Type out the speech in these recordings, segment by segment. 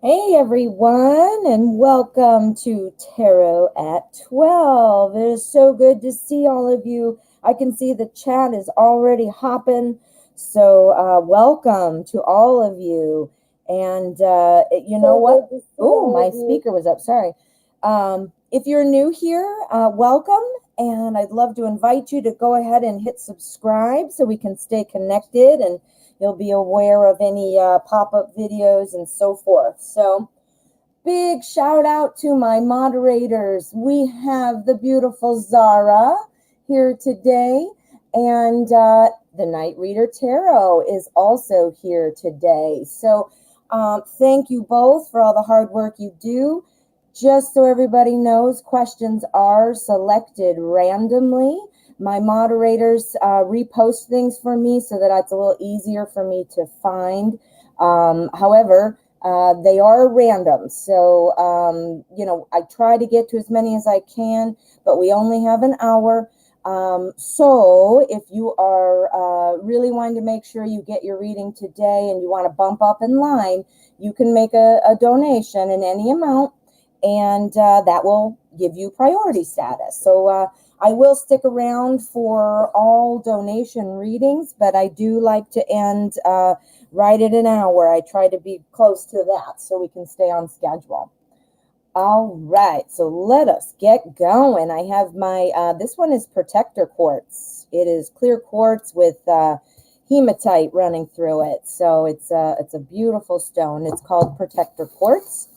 Hey everyone, and welcome to Tarot at 12. It is so good to see all of you. I can see the chat is already hopping, so welcome to all of you. And you know what? Oh, my speaker was up. Sorry. If you're new here, welcome, and I'd love to invite you to go ahead and hit subscribe so we can stay connected and you'll be aware of any pop-up videos and so forth. So big shout out to my moderators. We have the beautiful Zara here today, and the Night Reader Tarot is also here today. So thank you both for all the hard work you do. Just so everybody knows, questions are selected randomly. My moderators repost things for me so that it's a little easier for me to find. However, they are random. So, I try to get to as many as I can, but we only have an hour. So if you are really wanting to make sure you get your reading today and you want to bump up in line, you can make a donation in any amount, and that will give you priority status. So I will stick around for all donation readings, but I do like to end right at an hour. I try to be close to that so we can stay on schedule. All right, so let us get going. I have my, this one is protector quartz. It is clear quartz with hematite running through it. So it's a beautiful stone. It's called protector quartz.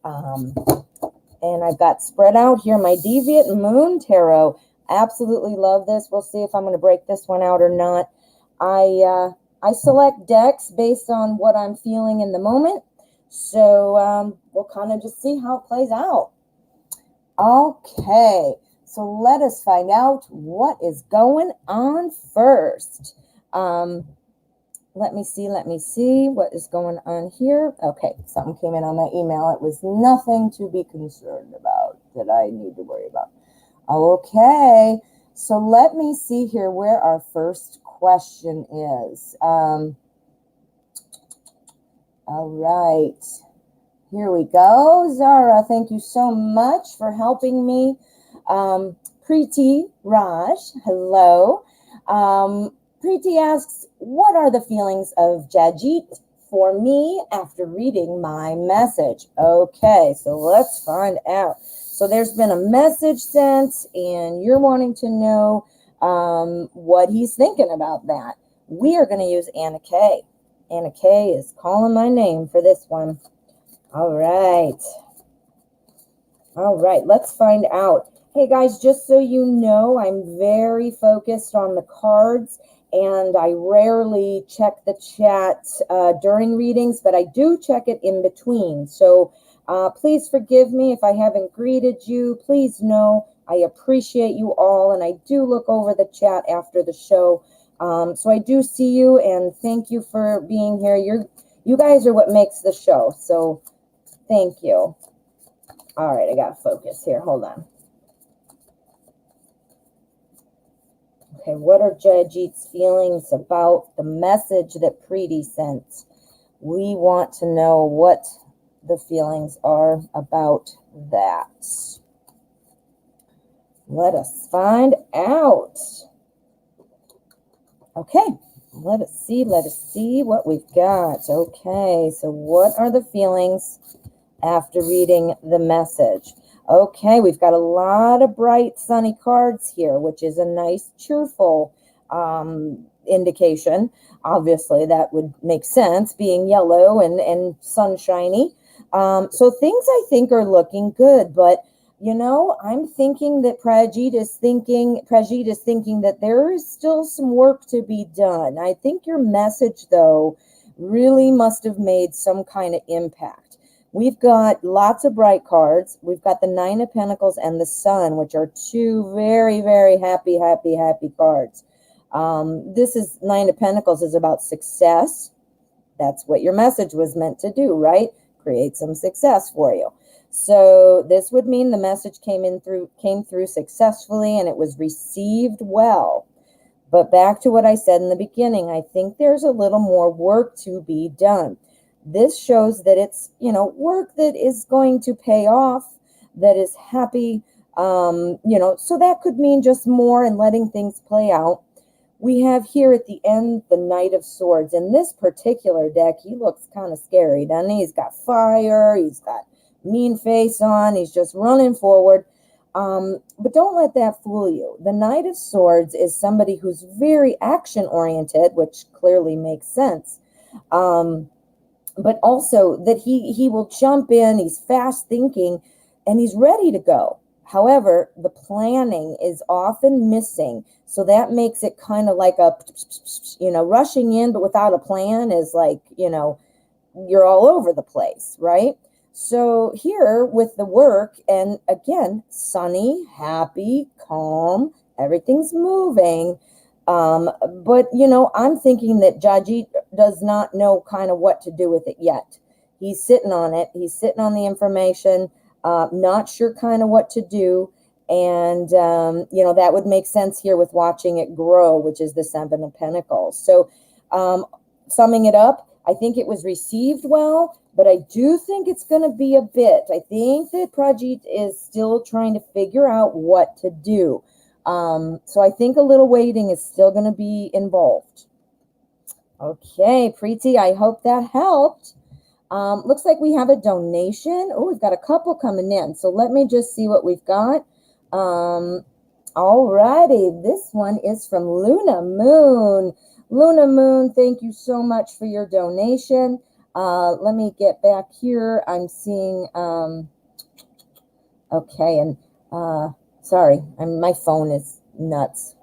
And I've got spread out here my Deviant Moon Tarot. Absolutely love this. We'll see if I'm going to break this one out or not. I select decks based on what I'm feeling in the moment. So we'll kind of just see how it plays out. Okay, so let us find out what is going on first. Let me see what is going on here. Okay, something came in on my email. It was nothing to be concerned about that I need to worry about. Okay, so let me see here where our first question is. All right, here we go. Zara, thank you so much for helping me. Preeti Raj, hello. Preeti asks, what are the feelings of Jajit for me after reading my message? Okay, so let's find out. So there's been a message sent, and you're wanting to know what he's thinking about that. We are going to use Anna Kay. Anna Kay is calling my name for this one. All right. All right, let's find out. Hey guys, just so you know, I'm very focused on the cards, and I rarely check the chat during readings, but I do check it in between. So please forgive me if I haven't greeted you. Please know I appreciate you all, and I do look over the chat after the show. So I do see you, and thank you for being here. You guys are what makes the show, so thank you. All right, I got to focus here. Hold on. Okay, what are Jajit's feelings about the message that Preeti sent? We want to know what the feelings are about that. Let us find out. Okay, let us see what we've got. Okay, so what are the feelings after reading the message? Okay, we've got a lot of bright sunny cards here, which is a nice cheerful indication. Obviously that would make sense, being yellow and sunshiny. So things I think are looking good, but I'm thinking that Prajit is thinking that there is still some work to be done. I think your message, though, really must have made some kind of impact. We've got lots of bright cards. We've got the Nine of Pentacles and the Sun, which are two very, very happy cards. This is Nine of Pentacles is about success. That's what your message was meant to do, right? Create some success for you. So this would mean the message came through successfully, and it was received well. But back to what I said in the beginning, I think there's a little more work to be done. this shows that it's, work that is going to pay off, that is happy. So that could mean just more and letting things play out. We have here at the end the Knight of Swords. In this particular deck, he looks kind of scary, doesn't he? He's got fire, he's got mean face on, he's just running forward. But don't let that fool you. The Knight of Swords is somebody who's very action-oriented, which clearly makes sense. But also that he will jump in, he's fast thinking, and he's ready to go. However, the planning is often missing. So that makes it kind of like a, rushing in, but without a plan is like, you're all over the place, right? So here with the work, and again, sunny, happy, calm, everything's moving. But, I'm thinking that Jaji does not know kind of what to do with it yet. He's sitting on it. He's sitting on the information, not sure kind of what to do. And, that would make sense here with watching it grow, which is the Seven of Pentacles. So summing it up, I think it was received well, but I do think it's going to be a bit. I think that Prajit is still trying to figure out what to do. So I think a little waiting is still going to be involved. Okay, Preeti, I hope that helped. Looks like we have a donation. Oh, we've got a couple coming in. So let me just see what we've got. Alrighty, this one is from Luna Moon. Luna Moon, thank you so much for your donation. Let me get back here. I'm seeing, okay, and sorry, my phone is nuts.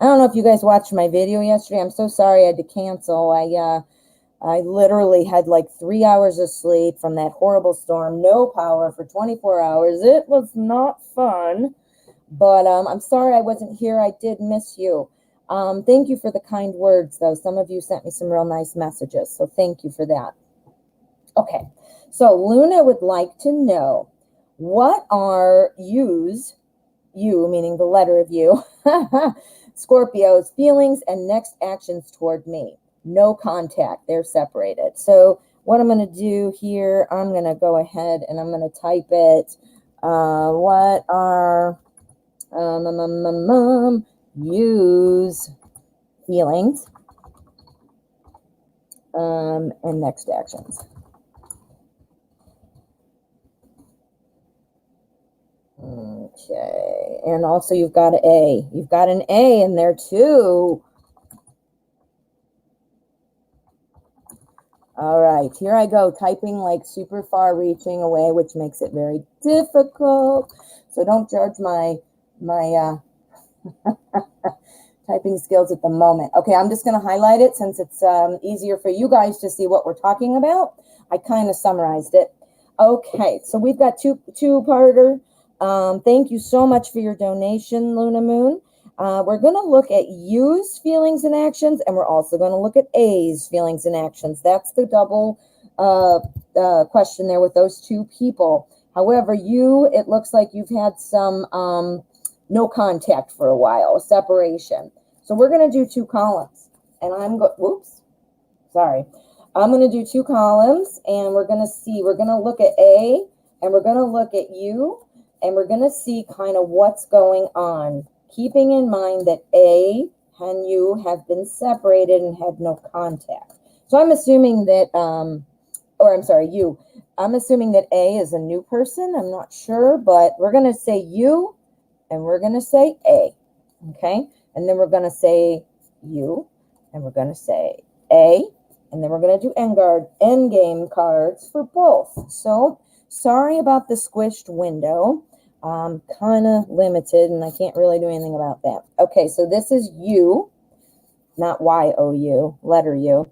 I don't know if you guys watched my video yesterday. I'm so sorry I had to cancel. I literally had like 3 hours of sleep from that horrible storm, no power for 24 hours. It was not fun, but I'm sorry I wasn't here. I did miss you. Thank you for the kind words, though. Some of you sent me some real nice messages, so thank you for that. Okay, so Luna would like to know, what are you, meaning the letter of you, Scorpio's feelings and next actions toward me? No contact. They're separated. So what I'm going to do here, I'm going to go ahead and I'm going to type it. What are use feelings and next actions? Okay. And also you've got an A. You've got an A in there too. All right, here I go, typing like super far reaching away, which makes it very difficult. So don't judge my typing skills at the moment. Okay, I'm just going to highlight it since it's easier for you guys to see what we're talking about. I kind of summarized it. Okay, so we've got two-parter. Thank you so much for your donation, Luna Moon. We're going to look at U's feelings and actions, and we're also going to look at A's feelings and actions. That's the double question there with those two people. However, you, it looks like you've had some no contact for a while, a separation. So we're going to do two columns, and I'm going to do two columns, and we're going to look at A, and we're going to look at U, and we're going to see kind of what's going on, keeping in mind that A and U have been separated and had no contact. So I'm assuming that, U. I'm assuming that A is a new person. I'm not sure, but we're going to say U and we're going to say A, okay? And then we're going to say U and we're going to say A, and then we're going to do endgame cards for both. So sorry about the squished window. Kind of limited, and I can't really do anything about that. Okay, so this is U, not Y-O-U, letter U.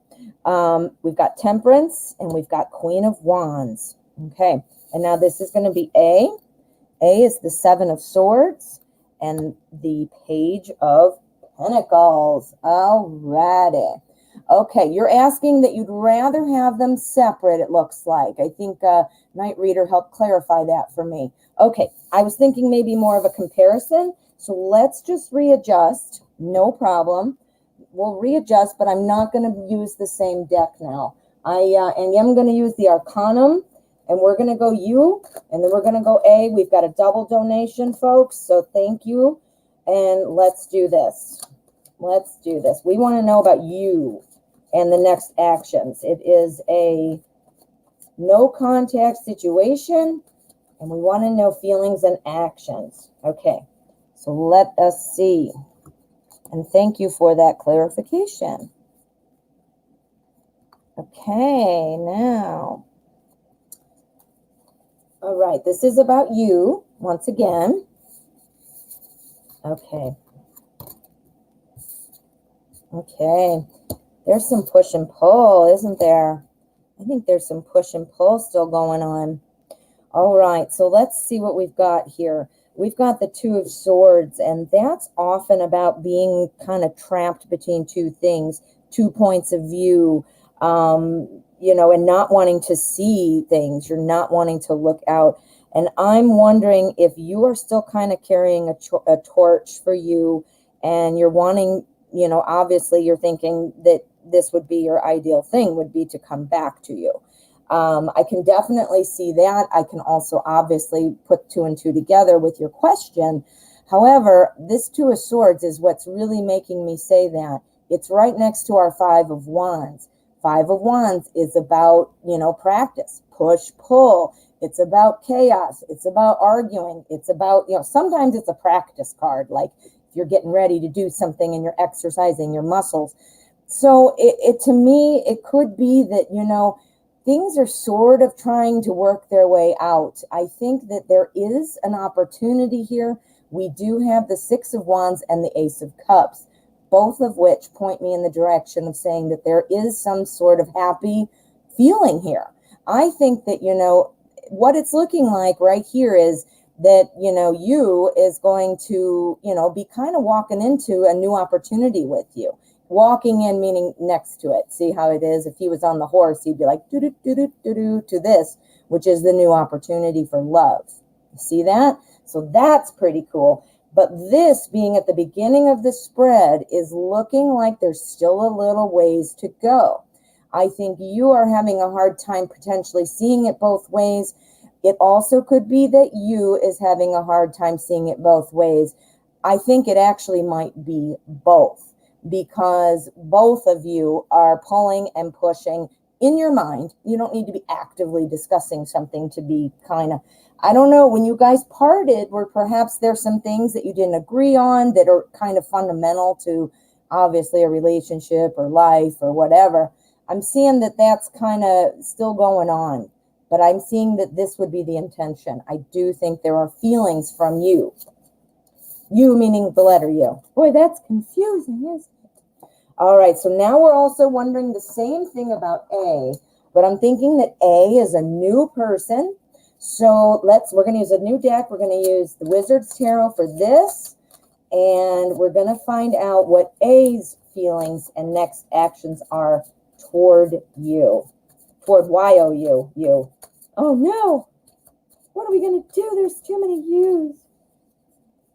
We've got Temperance, and we've got Queen of Wands. Okay, and now this is going to be A. A is the Seven of Swords, and the Page of Pentacles. Alrighty. Okay, you're asking that you'd rather have them separate, it looks like. I think Night Reader helped clarify that for me. Okay, I was thinking maybe more of a comparison, so let's just readjust. No problem. We'll readjust, but I'm not going to use the same deck now. And I'm going to use the Arcanum, and we're going to go U, and then we're going to go A. We've got a double donation, folks, so thank you. And let's do this. Let's do this. We want to know about you and the next actions. It is a no contact situation, and we want to know feelings and actions. Okay, so let us see. And thank you for that clarification. Okay, now. All right, this is about you once again. Okay. Okay, there's some push and pull, isn't there? I think there's some push and pull still going on. All right, so let's see what we've got here. We've got the Two of Swords, and that's often about being kind of trapped between two things, 2 points of view, you know, and not wanting to see things. You're not wanting to look out. And I'm wondering if you are still kind of carrying a torch for you, and you're wanting, you know, obviously you're thinking that this would be your ideal thing, would be to come back to you. I can definitely see that. I can also obviously put 2 and 2 together with your question. However, this Two of Swords is what's really making me say that. It's right next to our Five of Wands. Five of Wands is about, you know, practice, push, pull. It's about chaos. It's about arguing. It's about, you know, sometimes it's a practice card, like if you're getting ready to do something and you're exercising your muscles. So to me, it could be that, you know, things are sort of trying to work their way out. I think that there is an opportunity here. We do have the Six of Wands and the Ace of Cups, both of which point me in the direction of saying that there is some sort of happy feeling here. I think that, you know, what it's looking like right here is that, you know, you is going to, you know, be kind of walking into a new opportunity with you. Walking in, meaning next to it. See how it is? If he was on the horse, he'd be like, do-do-do-do-do-do to this, which is the new opportunity for love. You see that? So that's pretty cool. But this being at the beginning of the spread is looking like there's still a little ways to go. I think you are having a hard time potentially seeing it both ways. It also could be that you is having a hard time seeing it both ways. I think it actually might be both, because both of you are pulling and pushing in your mind. You don't need to be actively discussing something to be kind of, I don't know, when you guys parted, where perhaps there's some things that you didn't agree on that are kind of fundamental to obviously a relationship or life or whatever. I'm seeing that that's kind of still going on, but I'm seeing that this would be the intention. I do think there are feelings from you. You meaning the letter U. Boy, that's confusing, isn't it? All right, so now we're also wondering the same thing about A, but I'm thinking that A is a new person. So we're going to use a new deck. We're going to use the Wizard's Tarot for this, and we're going to find out what A's feelings and next actions are toward you, toward Y-O-U, you. Oh no, what are we going to do? There's too many U's.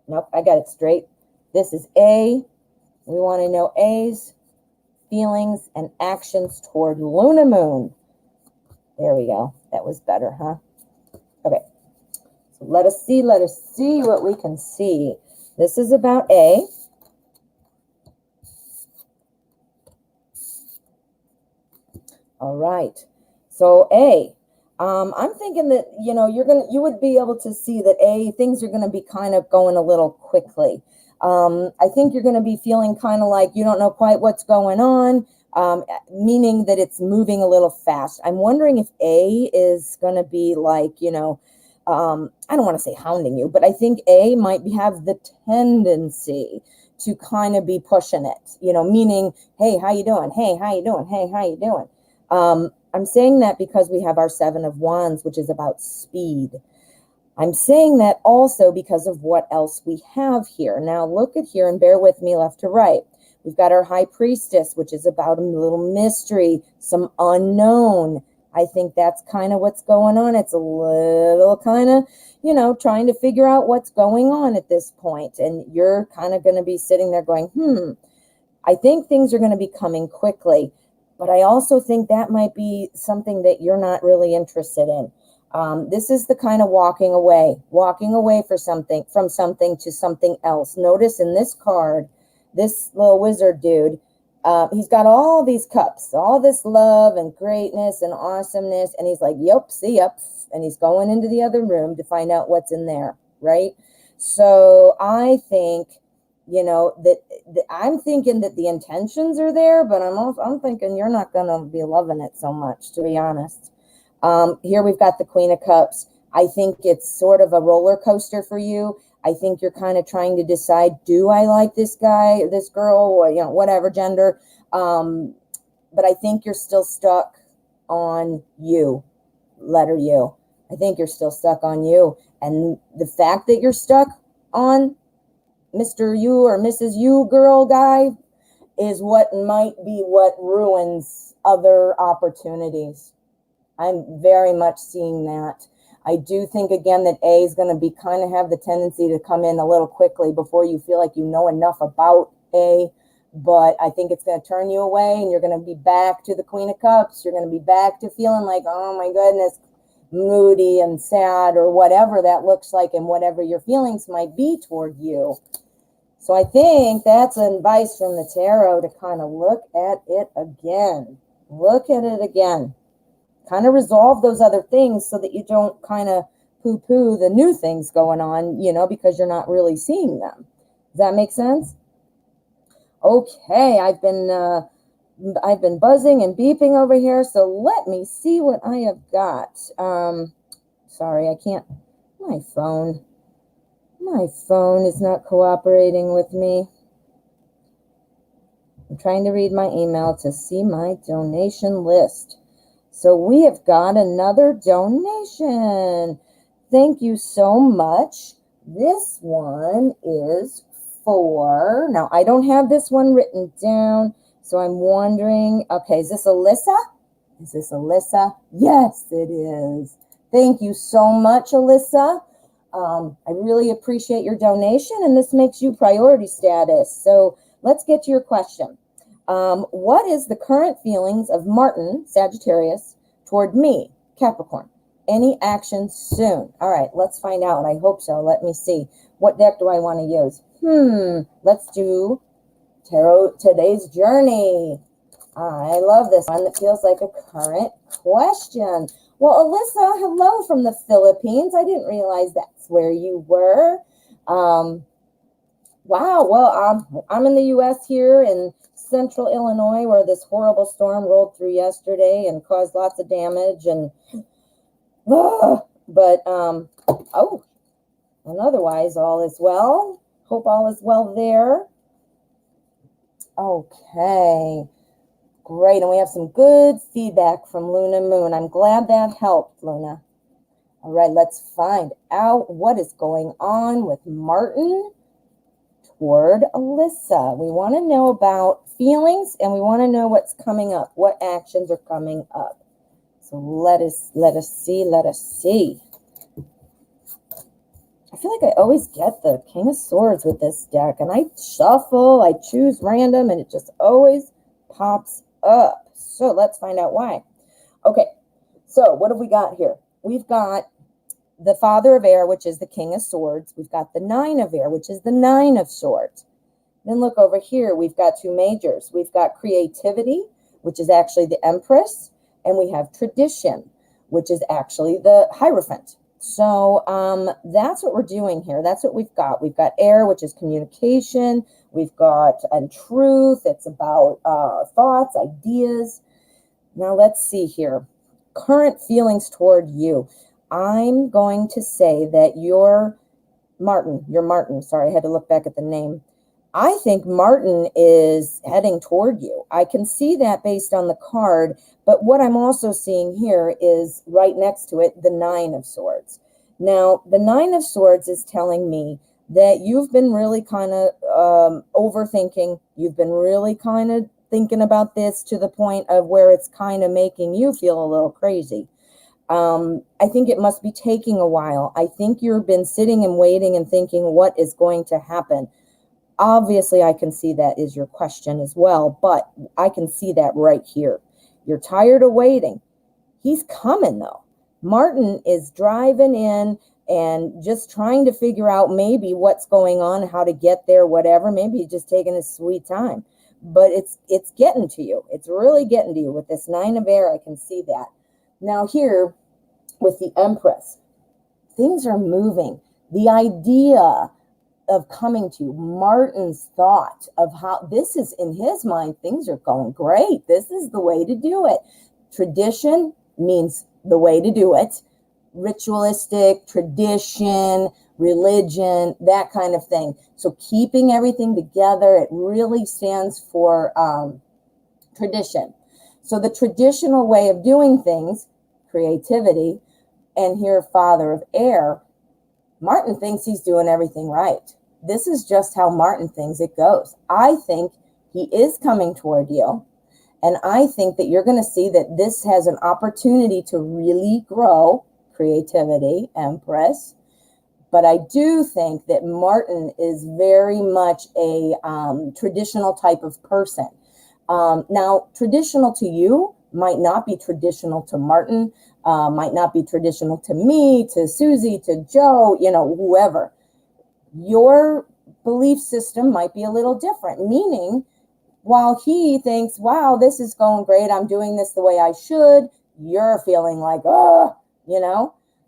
Nope, I got it straight. This is A. We want to know A's feelings and actions toward Luna Moon. There we go. That was better, huh? Okay. So let us see what we can see. This is about A. All right. So A. I'm thinking that, you know, you would be able to see that A, things are going to be kind of going a little quickly. I think you're going to be feeling kind of like you don't know quite what's going on, meaning that it's moving a little fast. I'm wondering if A is going to be like, you know, I don't want to say hounding you, but I think A might have the tendency to kind of be pushing it, you know, meaning, hey, how you doing? Hey, how you doing? Hey, how you doing? I'm saying that because we have our Seven of Wands, which is about speed. I'm saying that also because of what else we have here. Now look at here and bear with me left to right. We've got our High Priestess, which is about a little mystery, some unknown. I think that's kind of what's going on. It's a little kind of, you know, trying to figure out what's going on at this point. And you're kind of going to be sitting there going, I think things are going to be coming quickly. But I also think that might be something that you're not really interested in. This is the kind of walking away for something, from something to something else. Notice in this card, this little wizard dude, he's got all these cups, all this love and greatness and awesomeness. And he's like, yep, see ya. And he's going into the other room to find out what's in there, right? So I think, that I'm thinking that the intentions are there, but I'm thinking you're not going to be loving it so much, to be honest. Here we've got the Queen of Cups. I think it's sort of a roller coaster for you. I think you're kind of trying to decide, do I like this guy, this girl, or, whatever gender. But I think you're still stuck on you, letter U. I think you're still stuck on you. And the fact that you're stuck on Mr. You or Mrs. You, girl, guy, is what might be what ruins other opportunities. I'm very much seeing that. I do think, again, that A is going to be kind of have the tendency to come in a little quickly before you feel like you know enough about A. But I think it's going to turn you away, and you're going to be back to the Queen of Cups. You're going to be back to feeling like, oh my goodness, moody and sad, or whatever that looks like, and whatever your feelings might be toward you. So I think that's advice from the tarot to kind of look at it again. Look at it again. Kind of resolve those other things so that you don't kind of poo-poo the new things going on, because you're not really seeing them. Does that make sense? Okay, I've been buzzing and beeping over here, so let me see what I have got. Sorry, I can't. My phone is not cooperating with me. I'm trying to read my email to see my donation list. So we have got another donation. Thank you so much. This one is for, now I don't have this one written down, so I'm wondering, okay, is this Alyssa? Is this Alyssa? Yes, it is. Thank you so much, Alyssa. I really appreciate your donation, and this makes you priority status. So let's get to your question. What is the current feelings of Martin, Sagittarius, toward me, Capricorn? Any action soon? All right, let's find out. I hope so. Let me see. What deck do I want to use? Let's do Tarot Today's Journey. I love this one. That feels like a current question. Well, Alyssa, hello from the Philippines. I didn't realize that's where you were. Wow. Well, I'm in the U.S. here in central Illinois, where this horrible storm rolled through yesterday and caused lots of damage. And and otherwise all is well. Hope all is well there. Okay, great. And we have some good feedback from Luna Moon. I'm glad that helped, Luna. All right, let's find out what is going on with Martin toward Alyssa. We want to know about feelings, and we want to know what's coming up, what actions are coming up. So let us see. I feel like I always get the King of Swords with this deck, and I shuffle, I choose random, and it just always pops up. So let's find out why. Okay, so what have we got here? We've got the Father of Air, which is the King of Swords. We've got the Nine of Air, which is the Nine of Swords. Then look over here. We've got two majors. We've got creativity, which is actually the Empress, and we have tradition, which is actually the Hierophant. So that's what we're doing here. That's what we've got. We've got air, which is communication. We've got truth. It's about thoughts, ideas. Now let's see here. Current feelings toward you. I'm going to say that you're Martin. Sorry, I had to look back at the name. I think Martin is heading toward you. I can see that based on the card, but what I'm also seeing here is right next to it, the Nine of Swords. Now, the Nine of Swords is telling me that you've been really kind of overthinking. You've been really kind of thinking about this to the point of where it's kind of making you feel a little crazy. I think it must be taking a while. I think you've been sitting and waiting and thinking what is going to happen. Obviously, I can see that is your question as well, but I can see that right here. You're tired of waiting. He's coming though. Martin is driving in and just trying to figure out maybe what's going on, how to get there, whatever. Maybe he's just taking his sweet time. But it's getting to you. It's really getting to you with this 9 of air. I can see that. Now here with the Empress, things are moving. The idea of coming to you, Martin's thought of how this is in his mind, things are going great. This is the way to do it. Tradition means the way to do it. Ritualistic, tradition, religion, that kind of thing. So keeping everything together, it really stands for tradition. So the traditional way of doing things, creativity, and here, Father of Air, Martin thinks he's doing everything right. This is just how Martin thinks it goes. I think he is coming toward you. And I think that you're going to see that this has an opportunity to really grow creativity, Empress. But I do think that Martin is very much a traditional type of person. Now, traditional to you might not be traditional to Martin, might not be traditional to me, to Susie, to Joe, whoever. Your belief system might be a little different, meaning while he thinks, wow, this is going great, I'm doing this the way I should, you're feeling like,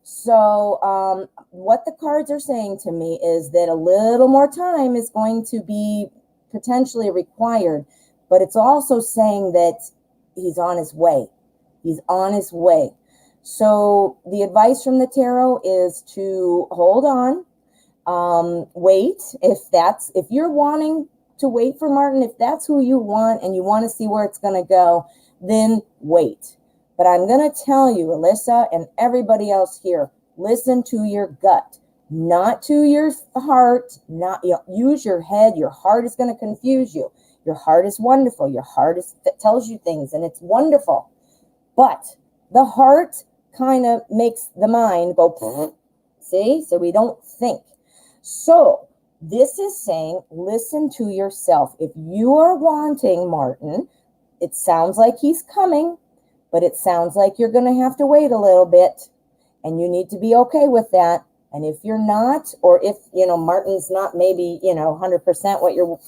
So what the cards are saying to me is that a little more time is going to be potentially required, but it's also saying that he's on his way. He's on his way. So the advice from the tarot is to hold on, wait. If you're wanting to wait for Martin, if that's who you want and you want to see where it's going to go, then wait. But I'm going to tell you, Alyssa, and everybody else here, listen to your gut, not to your heart. Use your head. Your heart is going to confuse you. Your heart is wonderful. Your heart tells you things, and it's wonderful. But the heart kind of makes the mind go, see? So we don't think. So this is saying, listen to yourself. If you are wanting Martin, it sounds like he's coming, but it sounds like you're going to have to wait a little bit, and you need to be okay with that. And if you're not, or if, Martin's not maybe, 100% what you're,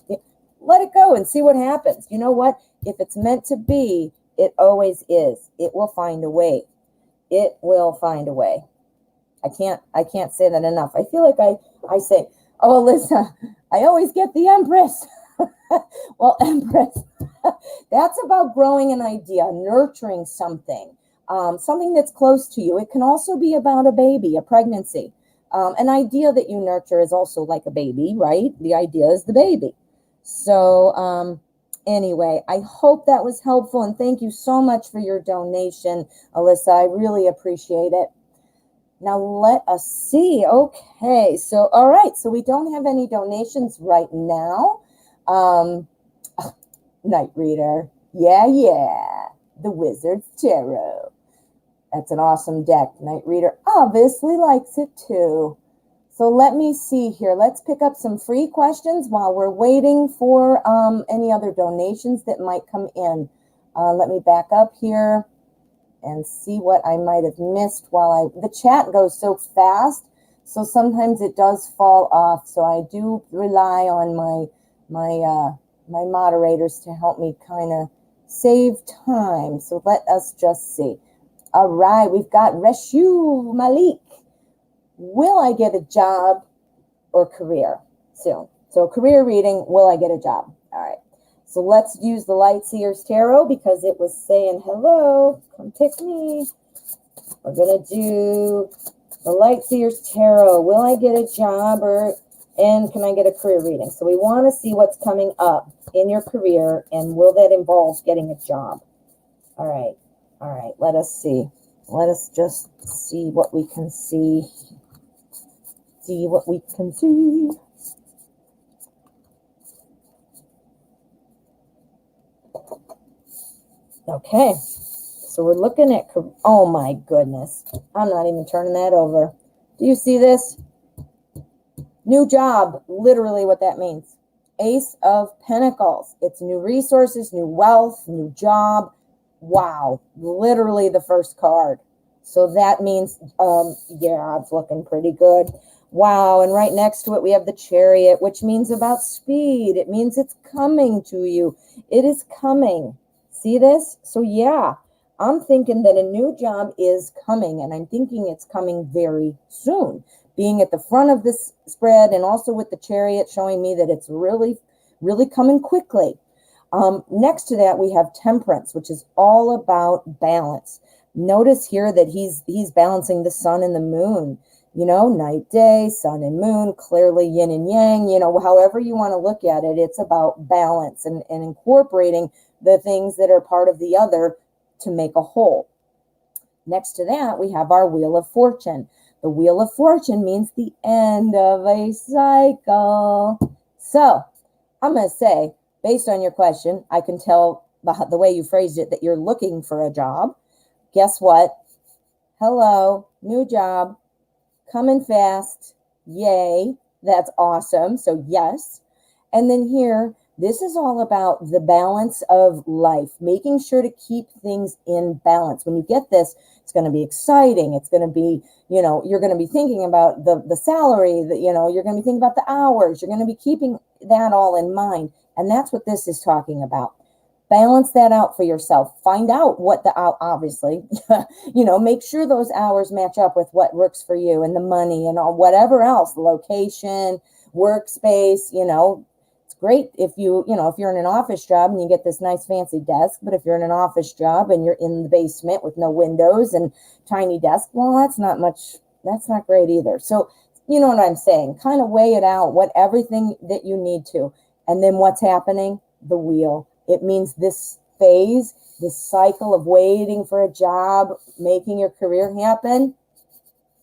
let it go and see what happens. You know what? If it's meant to be, it always is. It will find a way. It will find a way. I can't say that enough. I feel like I say, oh, Alyssa, I always get the Empress. Well, Empress, that's about growing an idea, nurturing something, something that's close to you. It can also be about a baby, a pregnancy. An idea that you nurture is also like a baby, right? The idea is the baby. So anyway, I hope that was helpful, and thank you so much for your donation, Alyssa. I really appreciate it. Now let us see. Okay, so all right, so we don't have any donations right now. Night Reader, yeah, the Wizard's Tarot. That's an awesome deck. Night Reader obviously likes it too. So let me see here. Let's pick up some free questions while we're waiting for any other donations that might come in. Let me back up here and see what I might have missed the chat goes so fast, so sometimes it does fall off. So I do rely on my moderators to help me kind of save time. So let us just see. All right, we've got Reshu Malik. Will I get a job or career soon? So career reading, will I get a job? All right. So let's use the Lightseer's Tarot because it was saying, hello, come pick me. We're going to do the Lightseer's Tarot. Will I get a job and can I get a career reading? So we want to see what's coming up in your career, and will that involve getting a job? All right, let us see. Let us just see what we can see. See what we can see. Okay, so we're looking at, oh my goodness, I'm not even turning that over. Do you see this? New job, literally what that means. Ace of Pentacles. It's new resources, new wealth, new job. Wow, literally the first card. So that means, yeah, it's looking pretty good. Wow, and right next to it, we have the Chariot, which means about speed. It means it's coming to you. It is coming. See this? So yeah, I'm thinking that a new job is coming, and I'm thinking it's coming very soon. Being at the front of this spread and also with the Chariot showing me that it's really, really coming quickly. Next to that, we have Temperance, which is all about balance. Notice here that he's balancing the sun and the moon, night, day, sun and moon, clearly yin and yang, however you want to look at it, it's about balance and incorporating the things that are part of the other to make a whole. Next to that, we have our Wheel of Fortune. The Wheel of Fortune means the end of a cycle. So I'm going to say, based on your question, I can tell the way you phrased it that you're looking for a job. Guess what? Hello, new job, coming fast. Yay, that's awesome. So yes. And then here, this is all about the balance of life, making sure to keep things in balance. When you get this, it's going to be exciting. It's going to be, you're going to be thinking about the salary, you're going to be thinking about the hours. You're going to be keeping that all in mind. And that's what this is talking about. Balance that out for yourself. Find out what obviously, make sure those hours match up with what works for you and the money and all, whatever else, the location, workspace, it's great if if you're in an office job and you get this nice fancy desk, but if you're in an office job and you're in the basement with no windows and tiny desk, well, that's not great either. So, you know what I'm saying? Kind of weigh it out, everything that you need to. And then what's happening? The wheel. It means this phase, this cycle of waiting for a job, making your career happen,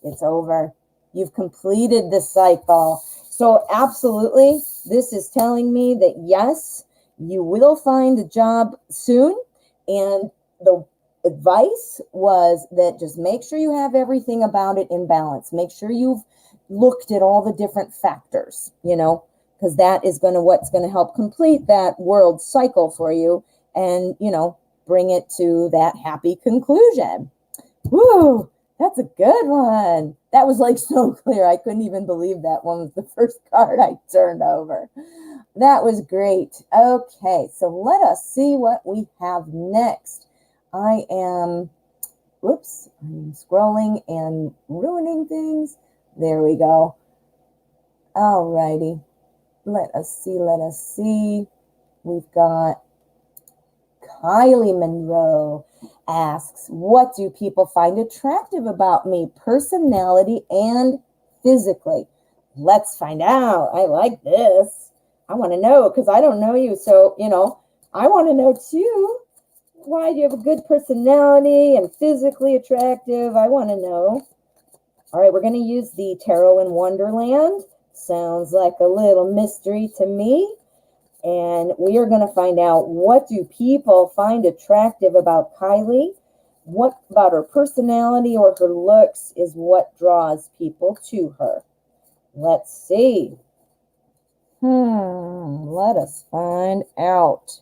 it's over. You've completed the cycle. So absolutely, this is telling me that yes, you will find a job soon. And the advice was that just make sure you have everything about it in balance. Make sure you've looked at all the different factors, because that is what's going to help complete that world cycle for you and, bring it to that happy conclusion. Woo, that's a good one. That was like so clear. I couldn't even believe that one was the first card I turned over. That was great. Okay, so let us see what we have next. I'm scrolling and ruining things. There we go. All righty. Let us see. We've got Kylie Monroe asks, what do people find attractive about me, personality and physically? Let's find out. I like this. I want to know because I don't know you. So, I want to know too. Why do you have a good personality and physically attractive? I want to know. All right, we're going to use the Tarot in Wonderland. Sounds like a little mystery to me. And we are going to find out, what do people find attractive about Kylie? What about her personality or her looks is what draws people to her? Let's see. Let us find out.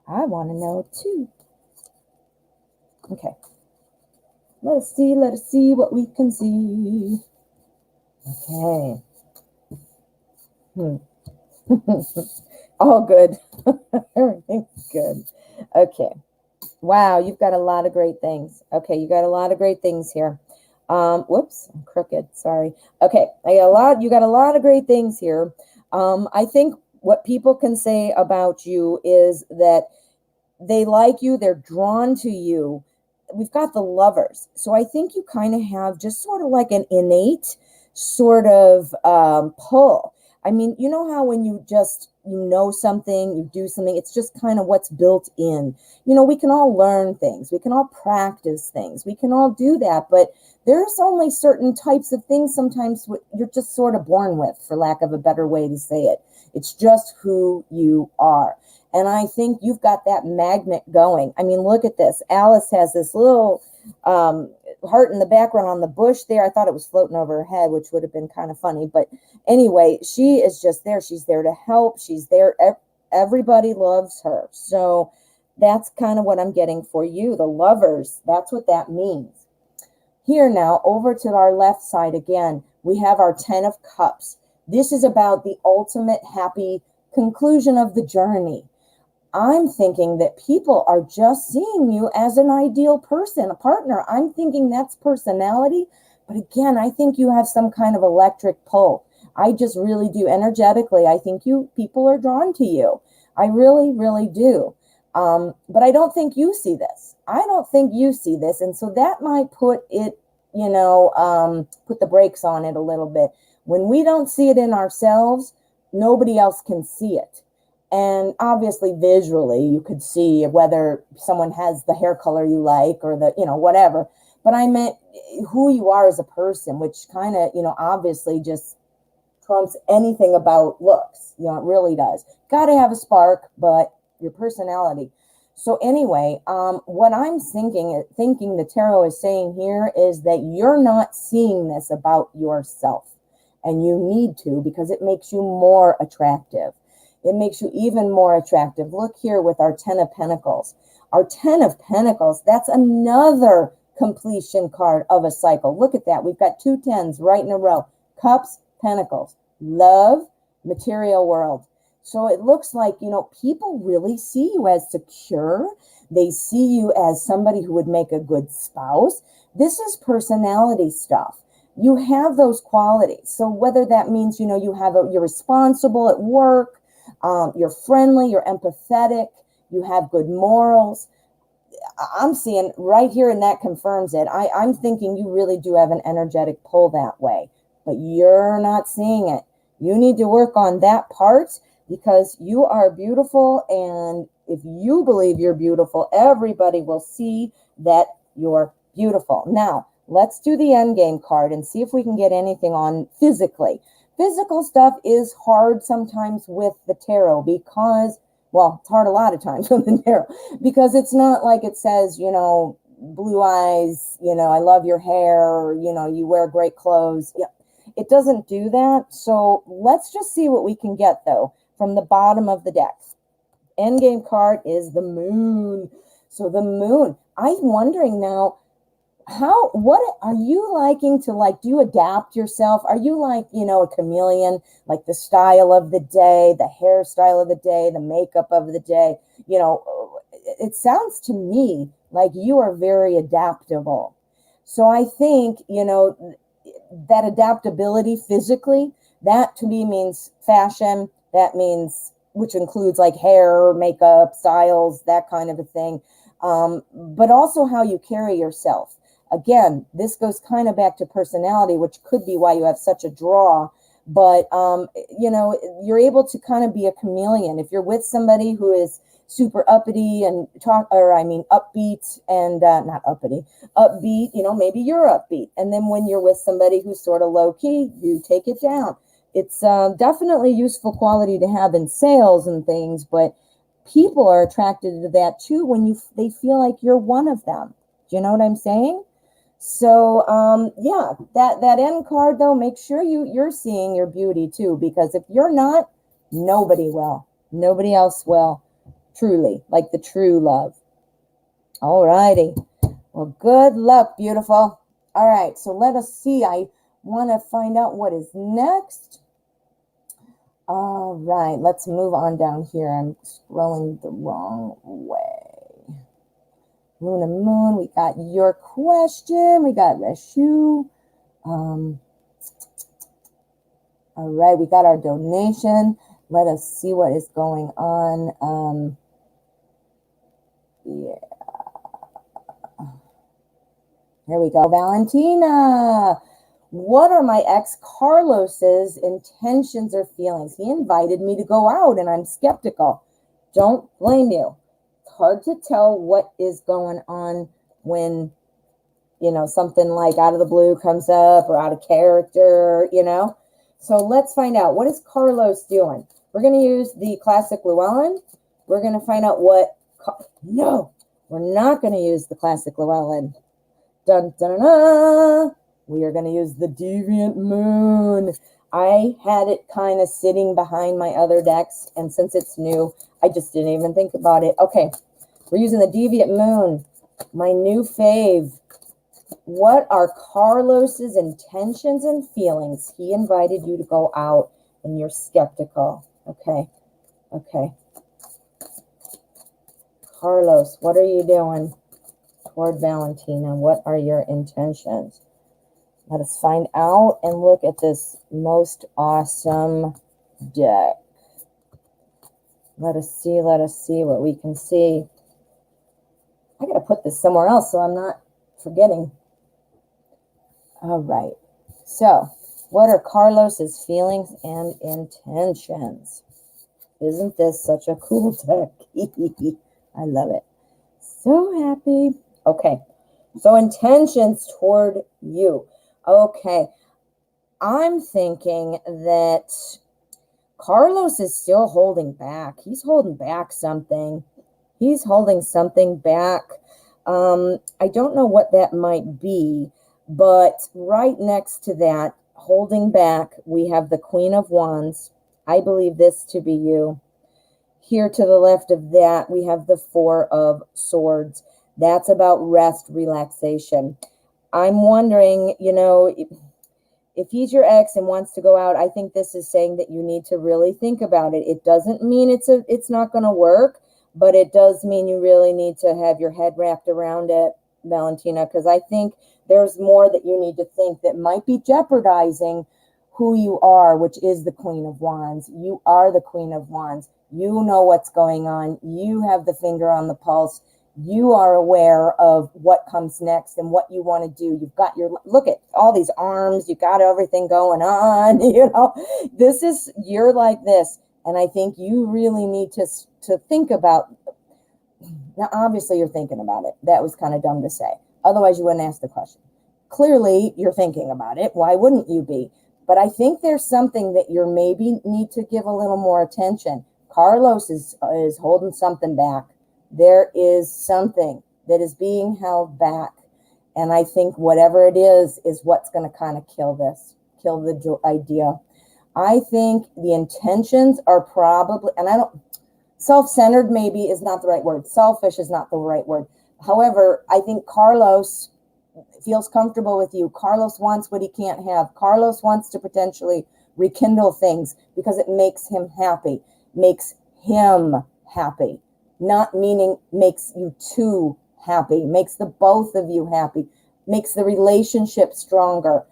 I want to know too. Okay. Let us see what we can see. Okay. All good. Everything's good. Okay. Wow, you've got a lot of great things. Okay, you got a lot of great things here. Whoops, I'm crooked. Sorry. Okay, you got a lot of great things here. I think what people can say about you is that they like you, they're drawn to you. We've got the Lovers. So I think you kind of have just sort of like an innate sort of pull. I mean, you know how when you know something, you do something, it's just kind of what's built in. We can all learn things. We can all practice things. We can all do that. But there's only certain types of things sometimes you're just sort of born with, for lack of a better way to say it. It's just who you are. And I think you've got that magnet going. I mean, look at this. Alice has this little heart in the background on the bush there. I thought it was floating over her head, which would have been kind of funny. But anyway, she is just there. She's there to help. She's there. Everybody loves her. So That's kind of what I'm getting for you, the Lovers. That's what that means. Here now, over to our left side again, we have our 10 of Cups. This is about the ultimate happy conclusion of the journey. I'm thinking that people are just seeing you as an ideal person, a partner. I'm thinking that's personality. But again, I think you have some kind of electric pull. I just really do. Energetically, I think people are drawn to you. I really, really do. But I don't think you see this. I don't think you see this. And so that might put it, put the brakes on it a little bit. When we don't see it in ourselves, nobody else can see it. And obviously visually you could see whether someone has the hair color you like or the, whatever. But I meant who you are as a person, which kind of, obviously just trumps anything about looks. It really does. Got to have a spark, but your personality. So anyway, what I'm thinking the tarot is saying here is that you're not seeing this about yourself. And you need to, because it makes you more attractive. It makes you even more attractive. Look here with our 10 of Pentacles. Our 10 of Pentacles, that's another completion card of a cycle. Look at that. We've got 2 10s right in a row. Cups, Pentacles, love, material world. So it looks like, people really see you as secure. They see you as somebody who would make a good spouse. This is personality stuff. You have those qualities. So whether that means, you're responsible at work, you're friendly, you're empathetic, you have good morals. I'm seeing right here, and that confirms it. I'm thinking you really do have an energetic pull that way, but you're not seeing it. You need to work on that part because you are beautiful. And if you believe you're beautiful, everybody will see that you're beautiful. Now, let's do the endgame card and see if we can get anything on physically. Physical stuff is hard sometimes with the tarot because, well, it's hard a lot of times with the tarot because it's not like it says, blue eyes, I love your hair, you wear great clothes. Yeah, it doesn't do that. So let's just see what we can get, though, from the bottom of the deck. Endgame card is the Moon. So the Moon, I'm wondering now, what are you liking to do you adapt yourself? Are you like, a chameleon, like the style of the day, the hairstyle of the day, the makeup of the day? It sounds to me like you are very adaptable. So I think, that adaptability physically, that to me means fashion. That means, which includes like hair, makeup, styles, that kind of a thing. But also how you carry yourself. Again, this goes kind of back to personality, which could be why you have such a draw. But, you're able to kind of be a chameleon. If you're with somebody who is super uppity and upbeat and not uppity, upbeat, maybe you're upbeat. And then when you're with somebody who's sort of low key, you take it down. It's definitely useful quality to have in sales and things, but people are attracted to that too when they feel like you're one of them. Do you know what I'm saying? So, yeah, that end card, though, make sure you're seeing your beauty, too, because if you're not, nobody will. Nobody else will, truly, like the true love. All righty. Well, good luck, beautiful. All right, so let us see. I want to find out what is next. All right, let's move on down here. I'm scrolling the wrong way. Moon and Moon, we got your question. We got Reshu. All right, we got our donation. Let us see what is going on. Yeah. Here we go. Valentina. What are my ex Carlos's intentions or feelings? He invited me to go out and I'm skeptical. Don't blame you. Hard to tell what is going on when, something like out of the blue comes up or out of character, So let's find out. What is Carlos doing? We're going to use the classic Llewellyn. We're going to find out no, we're not going to use the classic Llewellyn. Dun, dun, dun, dun. We are going to use the Deviant Moon. I had it kind of sitting behind my other decks, and since it's new, I just didn't even think about it. Okay. We're using the Deviant Moon, my new fave. What are Carlos's intentions and feelings? He invited you to go out and you're skeptical. Okay. Okay. Carlos, what are you doing toward Valentina? What are your intentions? Let us find out and look at this most awesome deck. Let us see what we can see. I got to put this somewhere else so I'm not forgetting. All right. So, what are Carlos's feelings and intentions? Isn't this such a cool deck? I love it. So happy. Okay. So, intentions toward you. Okay. I'm thinking that Carlos is still holding back. He's holding back something. He's holding something back. I don't know what that might be, but right next to that, holding back, we have the Queen of Wands. I believe this to be you. Here to the left of that, we have the Four of Swords. That's about rest, relaxation. I'm wondering, you know, if he's your ex and wants to go out, I think this is saying that you need to really think about it. It doesn't mean it's not going to work, but it does mean you really need to have your head wrapped around it, Valentina, because I think there's more that you need to think that might be jeopardizing who you are, which is the Queen of Wands. You are the Queen of Wands. You know what's going on. You have the finger on the pulse. You are aware of what comes next and what you want to do. You've got your, look at all these arms. You got everything going on, you know, you're like this. And I think you really need to think about, now obviously you're thinking about it. That was kind of dumb to say. Otherwise you wouldn't ask the question. Clearly you're thinking about it. Why wouldn't you be? But I think there's something that you maybe need to give a little more attention. Carlos is holding something back. There is something that is being held back. And I think whatever it is what's going to kind of kill the idea. I think the intentions are probably, and self-centered maybe is not the right word. Selfish is not the right word. However, I think Carlos feels comfortable with you. Carlos wants what he can't have. Carlos wants to potentially rekindle things because it makes him happy. Not meaning makes you two happy, makes the both of you happy, makes the relationship stronger.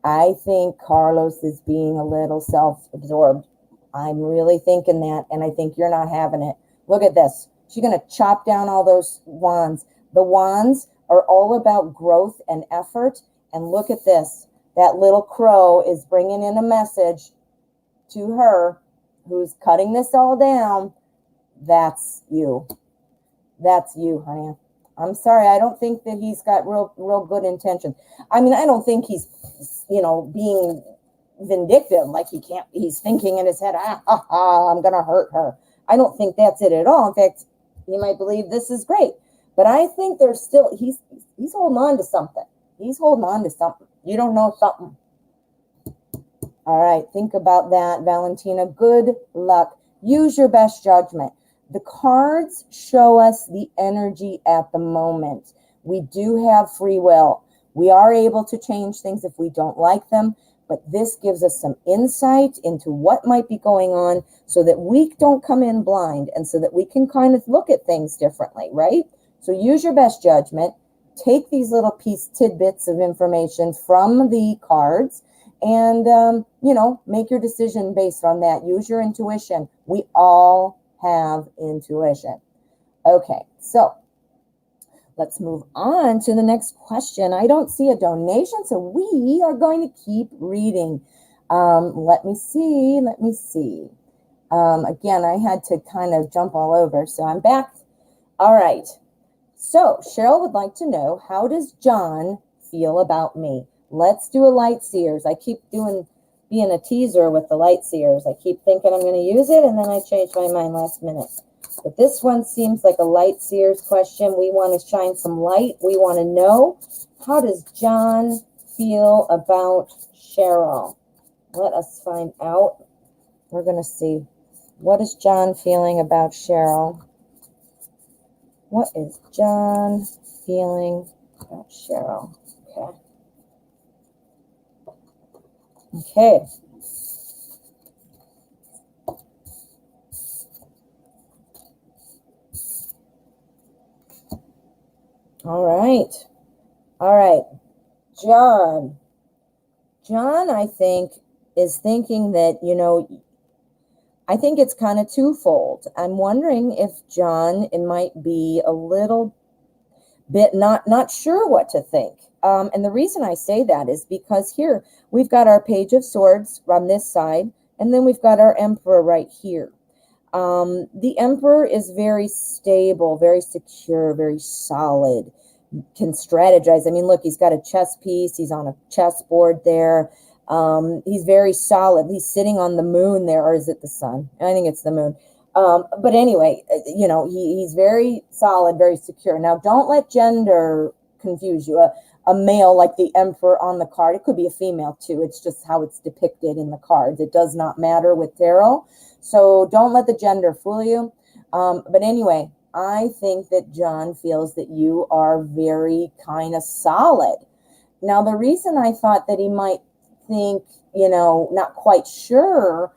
I think Carlos is being a little self-absorbed. I'm really thinking that, and I think you're not having it. Look at this. She's going to chop down all those wands. The wands are all about growth and effort, and look at this. That little crow is bringing in a message to her who's cutting this all down. That's you. That's you, honey. I'm sorry. I don't think that he's got real good intention. I mean, I don't think he's, being vindictive. Like he's thinking in his head, I'm going to hurt her. I don't think that's it at all. In fact, you might believe this is great. But I think there's still, he's holding on to something. He's holding on to something. You don't know something. All right. Think about that, Valentina. Good luck. Use your best judgment. The cards show us the energy at the moment. We do have free will. We are able to change things if we don't like them, but this gives us some insight into what might be going on so that we don't come in blind and so that we can kind of look at things differently, right? So use your best judgment. Take these little tidbits of information from the cards and, make your decision based on that. Use your intuition. We all have intuition. Okay, so let's move on to the next question. I don't see a donation, so we are going to keep reading. Let me see. Again, I had to kind of jump all over, so I'm back. All right. So Cheryl would like to know, how does John feel about me? Let's do a light seers. I keep being a teaser with the light seers. I keep thinking I'm going to use it, and then I change my mind last minute. But this one seems like a light seers question. We want to shine some light. We want to know, how does John feel about Cheryl? Let us find out. We're going to see. What is John feeling about Cheryl? What is John feeling about Cheryl? Okay. Okay. All right. All right. John. John, I think, is thinking that, I think it's kind of twofold. I'm wondering if John, it might be a little bit not sure what to think. And the reason I say that is because here we've got our Page of Swords on this side, and then we've got our Emperor right here. The Emperor is very stable, very secure, very solid, can strategize. I mean, look, he's got a chess piece. He's on a chessboard there. He's very solid. He's sitting on the moon there, or is it the sun? I think it's the moon. But anyway, he's very solid, very secure. Now, don't let gender confuse you. A male like the Emperor on the card, it could be a female too. It's just how it's depicted in the cards. It does not matter with tarot. So don't let the gender fool you. But anyway, I think that John feels that you are very kind of solid. Now, the reason I thought that he might think, not quite sure,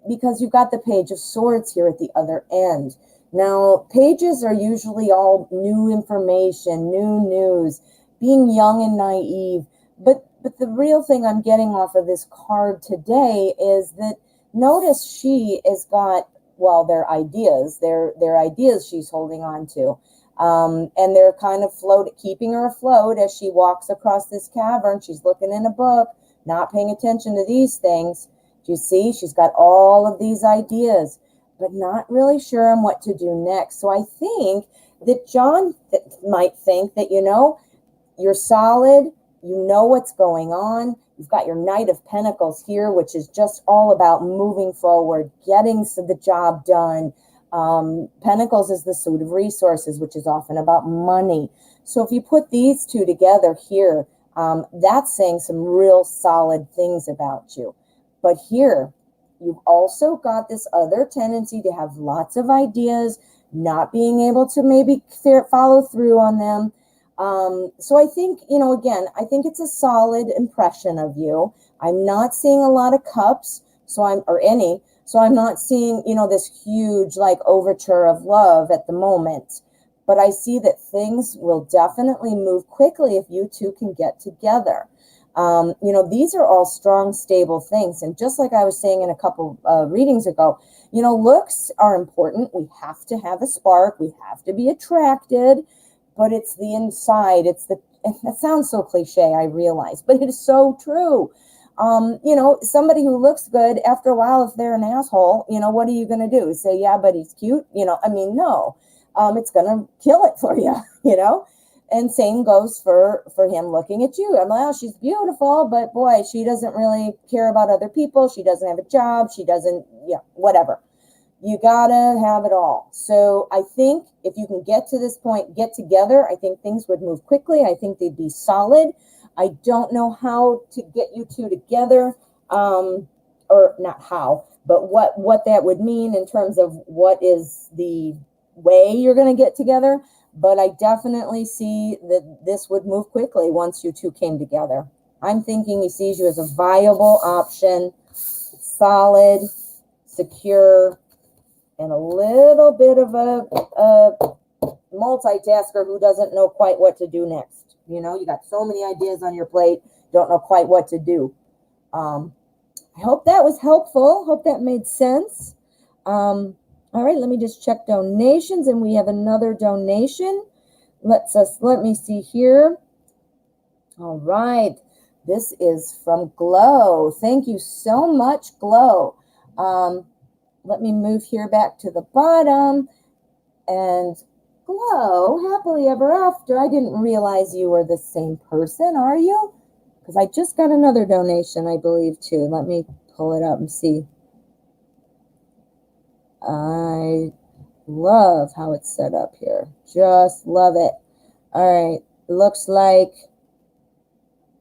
because you've got the Page of Swords here at the other end. Now, pages are usually all new information, new news, being young and naive. But the real thing I'm getting off of this card today is that notice she has got, well, their ideas she's holding on to. And they're kind of keeping her afloat as she walks across this cavern. She's looking in a book, not paying attention to these things. Do you see? She's got all of these ideas, but not really sure on what to do next. So I think that John might think that, you're solid, you know what's going on. You've got your Knight of Pentacles here, which is just all about moving forward, getting the job done. Pentacles is the suit of resources, which is often about money. So if you put these two together here, that's saying some real solid things about you. But here, you've also got this other tendency to have lots of ideas, not being able to maybe follow through on them. So I think, again, I think it's a solid impression of you. I'm not seeing a lot of cups, so I'm not seeing, this huge overture of love at the moment. But I see that things will definitely move quickly if you two can get together. These are all strong, stable things. And just like I was saying in a couple readings ago, looks are important. We have to have a spark. We have to be attracted. But it's the inside. It sounds so cliche, I realize, but it is so true. Somebody who looks good, after a while, if they're an asshole, what are you going to do? Say, yeah, but he's cute? No. It's going to kill it for you, And same goes for him looking at you. I'm like, oh, she's beautiful, but boy, she doesn't really care about other people. She doesn't have a job. She doesn't, whatever. You gotta have it all. So I think if you can get to this point, get together, I think things would move quickly. I think they'd be solid. I don't know how to get you two together, or not how, but what that would mean in terms of what is the way you're going to get together. But I definitely see that this would move quickly once you two came together. I'm thinking he sees you as a viable option, solid, secure, and a little bit of a multitasker who doesn't know quite what to do next. You got so many ideas on your plate, don't know quite what to do. I hope that was helpful. Hope that made sense. All right, let me just check donations, and we have another donation. Let me see here. All right, this is from Glow. Thank you so much, Glow. Let me move here back to the bottom. And Glow, happily ever after. I didn't realize you were the same person, are you? Because I just got another donation, I believe, too. Let me pull it up and see. I love how it's set up here. Just love it. All right. Looks like,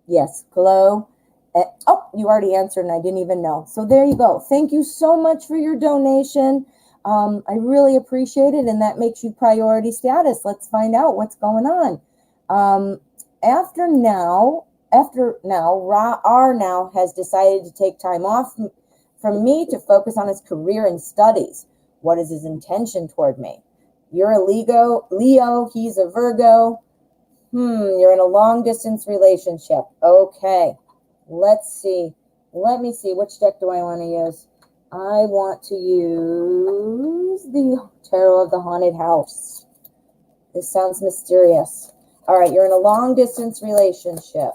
yes, Glow. Oh, you already answered and I didn't even know. So there you go. Thank you so much for your donation. I really appreciate it, and that makes you priority status. Let's find out what's going on. After now, R now has decided to take time off from me to focus on his career and studies. What is his intention toward me? You're a Leo, he's a Virgo. You're in a long distance relationship. Okay, let's see. Let me see, which deck do I want to use? I want to use the Tarot of the Haunted House. This sounds mysterious. All right, you're in a long distance relationship.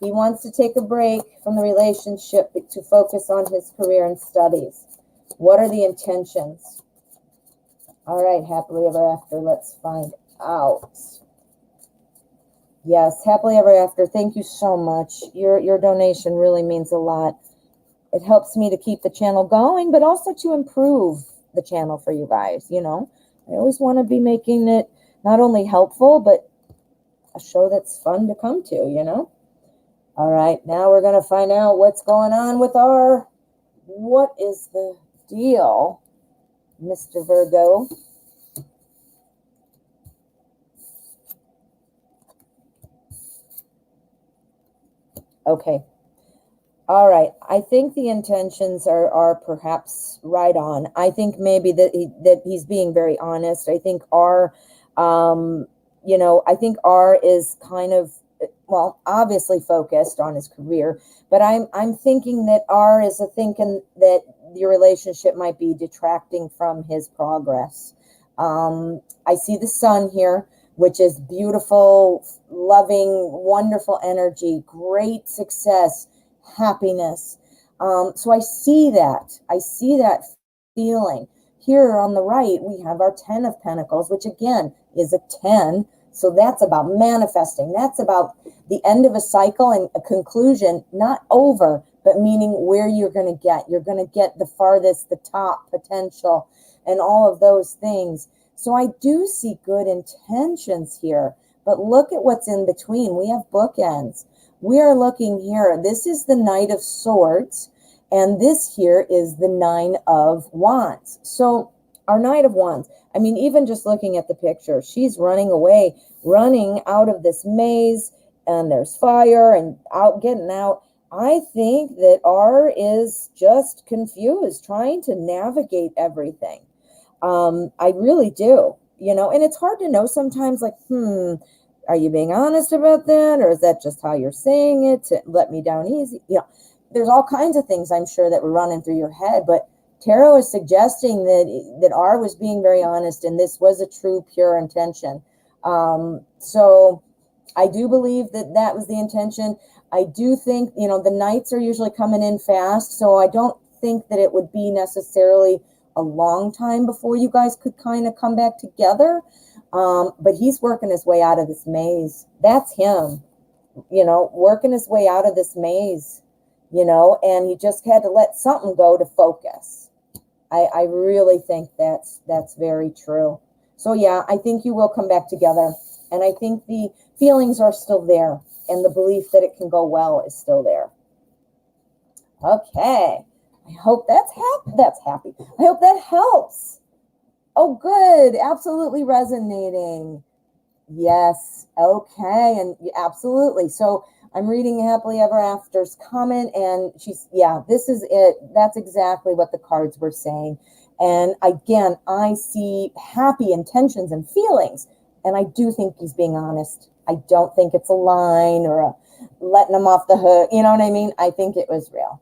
He wants to take a break from the relationship to focus on his career and studies. What are the intentions? All right, happily ever after. Let's find out. Yes, happily ever after. Thank you so much. Your donation really means a lot. It helps me to keep the channel going, but also to improve the channel for you guys. You know, I always want to be making it not only helpful, but a show that's fun to come to, you know? All right, now we're going to find out what's going on with our, what is the deal, Mr. Virgo? Okay. All right. I think the intentions are perhaps right on. I think maybe that he's being very honest. I think R, I think R is kind of, well, obviously focused on his career, but I'm thinking that R is thinking that your relationship might be detracting from his progress. I see the sun here, which is beautiful, loving, wonderful energy, great success, happiness. So I see that feeling. Here on the right, we have our 10 of Pentacles, which again is a 10. So that's about manifesting. That's about the end of a cycle and a conclusion, not over, but meaning where you're going to get. You're going to get the farthest, the top potential, and all of those things. So I do see good intentions here, but look at what's in between. We have bookends. We are looking here. This is the Knight of Swords, and this here is the Nine of Wands. So our Knight of Wands, I mean, even just looking at the picture, she's running away, running out of this maze, and there's fire and getting out. I think that R is just confused, trying to navigate everything. I really do, and it's hard to know sometimes, like, are you being honest about that? Or is that just how you're saying it to let me down easy? There's all kinds of things I'm sure that were running through your head, but Tarot is suggesting that R was being very honest and this was a true, pure intention. So I do believe that was the intention. I do think, the nights are usually coming in fast, so I don't think that it would be necessarily a long time before you guys could kind of come back together. But he's working his way out of this maze. That's him, working his way out of this maze, and he just had to let something go to focus. I really think that's very true. So yeah, I think you will come back together. And I think the feelings are still there. And the belief that it can go well is still there. Okay. I hope that's happy. I hope that helps. Oh, good. Absolutely resonating. Yes. Okay. And absolutely. So I'm reading Happily Ever After's comment, and this is it. That's exactly what the cards were saying. And again, I see happy intentions and feelings, and I do think he's being honest. I don't think it's a line or a letting him off the hook. You know what I mean? I think it was real.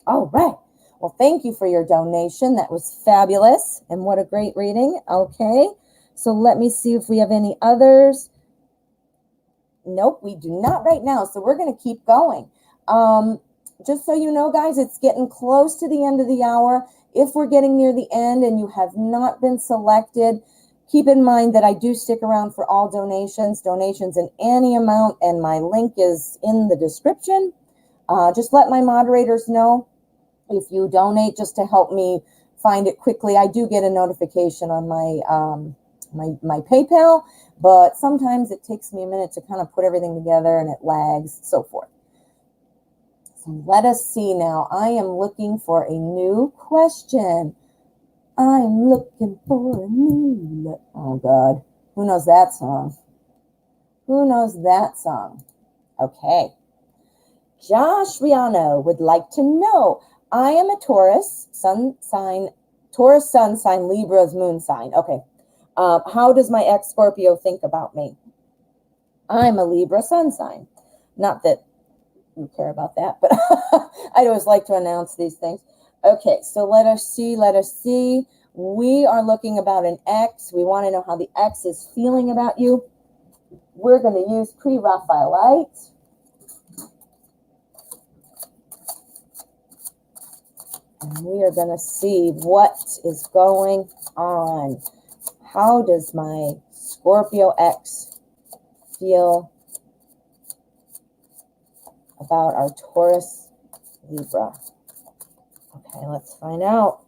All right. Well, thank you for your donation. That was fabulous. And what a great reading. Okay. So let me see if we have any others. Nope, we do not right now. So we're going to keep going. Just so you know, guys, it's getting close to the end of the hour. If we're getting near the end and you have not been selected, keep in mind that I do stick around for all donations in any amount, and my link is in the description. Just let my moderators know if you donate, just to help me find it quickly. I do get a notification on my PayPal, but sometimes it takes me a minute to kind of put everything together and it lags, so forth. So let us see now. I am looking for a new question. I'm looking for a new love. Oh, God. Who knows that song? Who knows that song? Okay. Josh Riano would like to know, I am a Taurus, sun sign, Libra's moon sign. Okay. How does my ex-Scorpio think about me? I'm a Libra sun sign. Not that you care about that, but I always like to announce these things. Okay, so let us see. We are looking about an ex. We want to know how the ex is feeling about you. We're going to use pre-Raphaelite. And we are going to see what is going on. How does my Scorpio ex feel about our Taurus Libra? Okay, let's find out.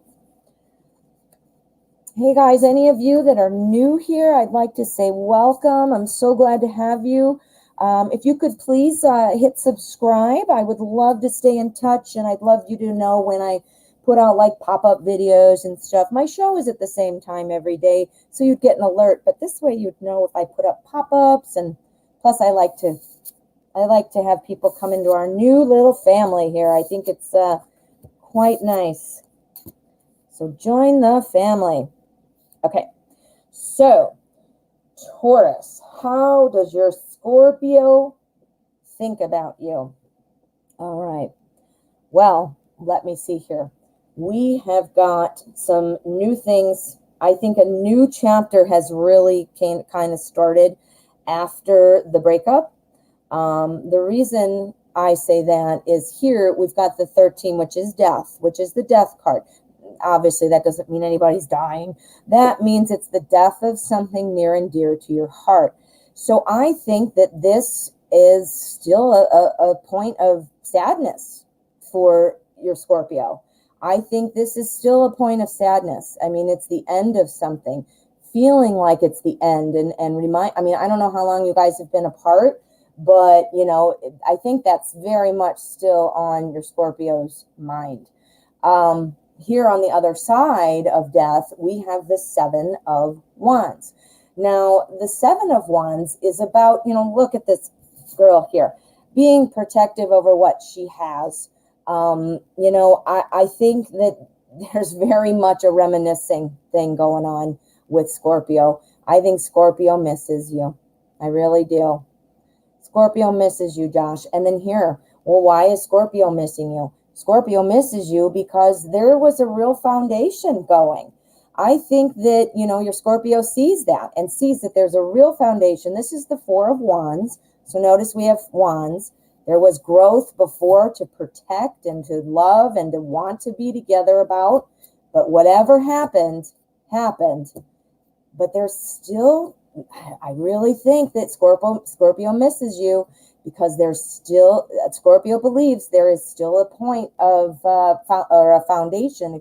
Hey guys, any of you that are new here, I'd like to say welcome. I'm so glad to have you. If you could please hit subscribe, I would love to stay in touch, and I'd love you to know when I put out like pop-up videos and stuff. My show is at the same time every day, so you'd get an alert, but this way you'd know if I put up pop-ups, and plus I like to have people come into our new little family here. I think it's quite nice. So join the family. Okay, so Taurus, how does your Scorpio think about you? All right, well, let me see here. We have got some new things. I think a new chapter has really kind of started after the breakup. The reason I say that is here we've got the 13, which is death, which is the death card. Obviously, that doesn't mean anybody's dying. That means it's the death of something near and dear to your heart. So I think that this is still a point of sadness for your Scorpio. I think this is still a point of sadness. I mean, it's the end of something, feeling like it's the end. And I mean, I don't know how long you guys have been apart, but, you know, I think that's very much still on your Scorpio's mind. Here on the other side of death, we have the 7 of Wands. Now, the 7 of Wands is about, you know, look at this girl here, being protective over what she has. You know, I think that there's very much a reminiscing thing going on with Scorpio. I think Scorpio misses you. I really do. Scorpio misses you, Josh. And then here, well, why is Scorpio missing you? Scorpio misses you because there was a real foundation going. I think that, you know, your Scorpio sees that and sees that there's a real foundation. This is the 4 of Wands. So notice we have Wands. There was growth before to protect and to love and to want to be together about. But whatever happened, happened. But there's still, I really think that Scorpio misses you because there's still, Scorpio believes there is still a point of, or a foundation,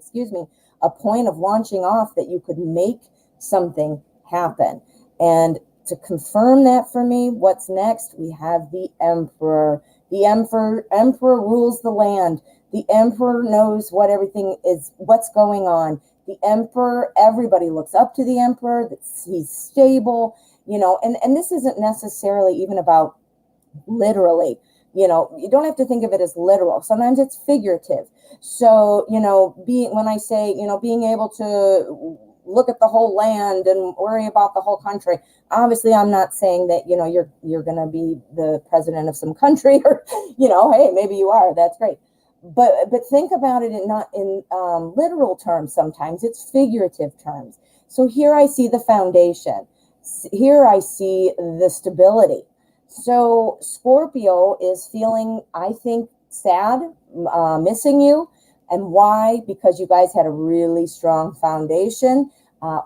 a point of launching off that you could make something happen. And to confirm that for me, what's next? We have the Emperor. The Emperor rules the land. The Emperor knows what everything is, what's going on. The Emperor, everybody looks up to the Emperor. He's stable, you know, and this isn't necessarily even about literally, you know, you don't have to think of it as literal. Sometimes it's figurative. So, you know, when I say, you know, being able to look at the whole land and worry about the whole country, obviously I'm not saying that, you know, you're going to be the president of some country or, you know, hey, maybe you are, that's great. But think about it not in literal terms. Sometimes it's figurative terms. So here I see the foundation. Here I see the stability. So Scorpio is feeling, I think, sad, missing you. And why? Because you guys had a really strong foundation.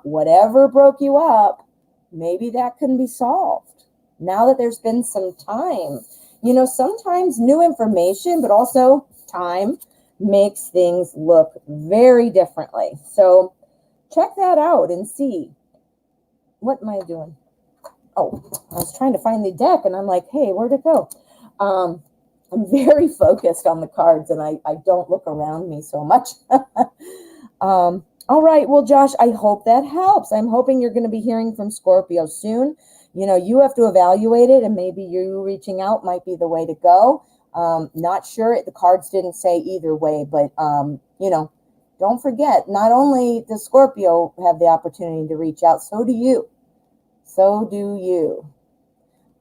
Whatever broke you up, maybe that can be solved. Now that there's been some time, you know, sometimes new information, but also time makes things look very differently. So check that out and see. What am I doing? Oh, I was trying to find the deck and I'm like, hey, where'd it go? I'm very focused on the cards and I don't look around me so much. All right. Well, Josh, I hope that helps. I'm hoping you're going to be hearing from Scorpio soon. You have to evaluate it, and maybe you reaching out might be the way to go. Not sure. The cards didn't say either way, but, don't forget, not only does Scorpio have the opportunity to reach out, so do you. So do you.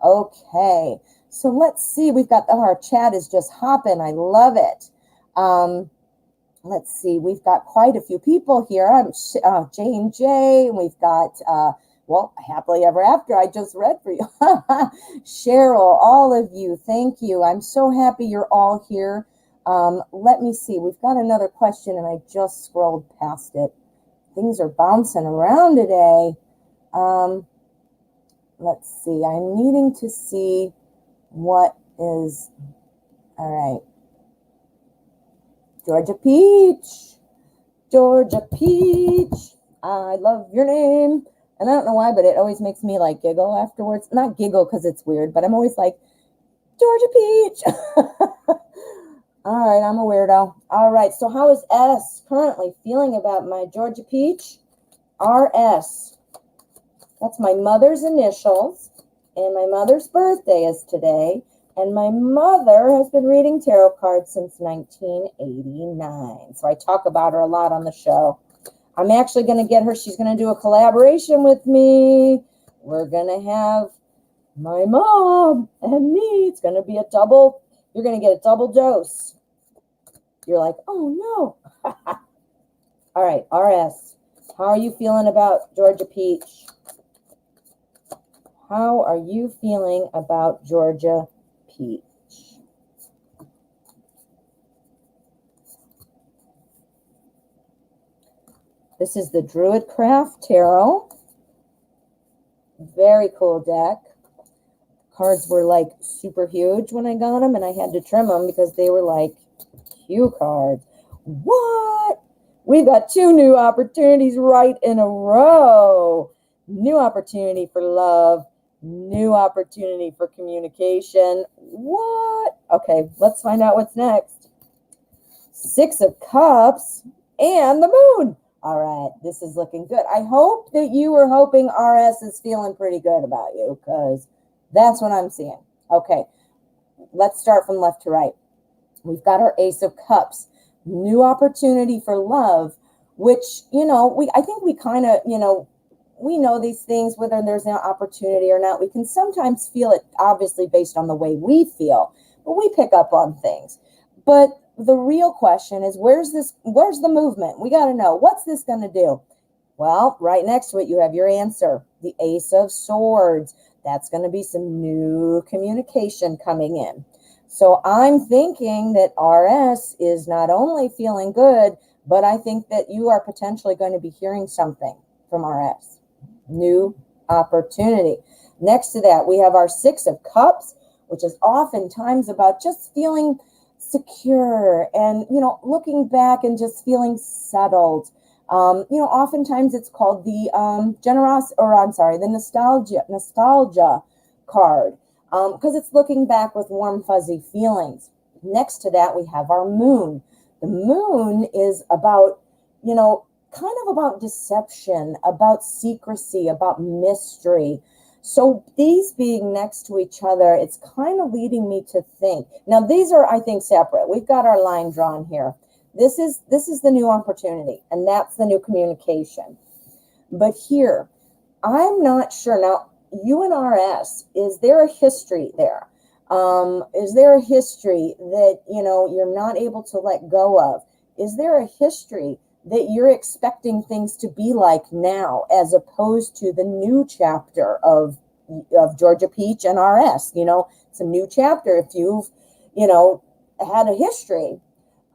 Okay. So let's see. We've got our chat is just hopping. I love it. Let's see, we've got quite a few people here. I'm Jane J, and we've got, Happily Ever After, I just read for you. Cheryl, all of you, thank you. I'm so happy you're all here. Let me see, we've got another question, and I just scrolled past it. Things are bouncing around today. Let's see, I'm needing to see what is, all right. Georgia Peach, I love your name. And I don't know why, but it always makes me like giggle afterwards. Not giggle because it's weird, but I'm always like, Georgia Peach. All right, I'm a weirdo. All right, so how is S currently feeling about my Georgia Peach? RS. That's my mother's initials, and my mother's birthday is today. And my mother has been reading tarot cards since 1989. So I talk about her a lot on the show. I'm actually going to get her. She's going to do a collaboration with me. We're going to have my mom and me. It's going to be you're going to get a double dose. You're like, oh no. All right, RS. How are you feeling about Georgia Peach? How are you feeling about Georgia Peach? This is the Druidcraft Tarot. Very cool deck. Cards were like super huge when I got them, and I had to trim them because they were like cue cards. What? We've got 2 new opportunities right in a row. New opportunity for love. New opportunity for communication. What? Okay, let's find out what's next. 6 of Cups and the Moon. All right, this is looking good. I hope that you were hoping RS is feeling pretty good about you, because that's what I'm seeing. Okay, let's start from left to right. We've got our Ace of Cups. New opportunity for love, which, I think we kind of, we know these things, whether there's an opportunity or not. We can sometimes feel it, obviously, based on the way we feel, but we pick up on things. But the real question is, where's the movement? We got to know, what's this going to do? Well, right next to it, you have your answer, the Ace of Swords. That's going to be some new communication coming in. So I'm thinking that RS is not only feeling good, but I think that you are potentially going to be hearing something from RS. New opportunity. Next to that, we have our 6 of Cups, which is oftentimes about just feeling secure and, looking back and just feeling settled. Oftentimes it's called the the nostalgia card, because it's looking back with warm, fuzzy feelings. Next to that, we have our Moon. The Moon is about, kind of about deception, about secrecy, about mystery. So these being next to each other, it's kind of leading me to think. Now, these are, I think, separate. We've got our line drawn here. This is the new opportunity, and that's the new communication. But here, I'm not sure. Now, you and RS, is there a history there? Is there a history that, you're not able to let go of? Is there a history that you're expecting things to be like now, as opposed to the new chapter of Georgia Peach and RS? It's a new chapter if you've, had a history.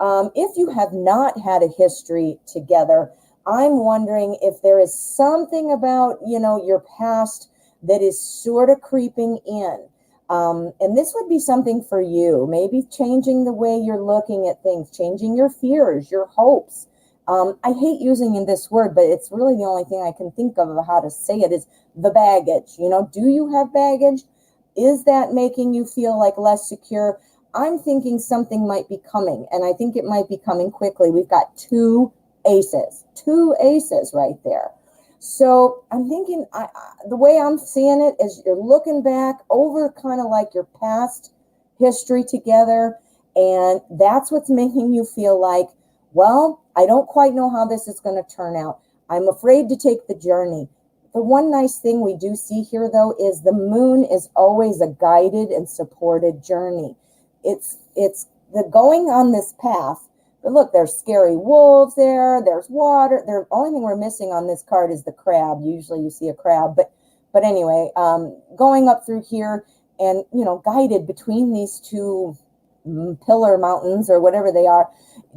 If you have not had a history together, I'm wondering if there is something about, your past that is sort of creeping in. And this would be something for you, maybe changing the way you're looking at things, changing your fears, your hopes. I hate using this word, but it's really the only thing I can think of how to say it, is the baggage. Do you have baggage? Is that making you feel like less secure? I'm thinking something might be coming, and I think it might be coming quickly. We've got 2 aces, two aces right there. So I'm thinking, the way I'm seeing it is you're looking back over kind of like your past history together, and that's what's making you feel like, well, I don't quite know how this is going to turn out. I'm afraid to take the journey. The one nice thing we do see here, though, is the moon is always a guided and supported journey. It's the going on this path. But look, there's scary wolves there. There's water. The only thing we're missing on this card is the crab. Usually you see a crab, but anyway, going up through here and guided between these two pillar mountains or whatever they are.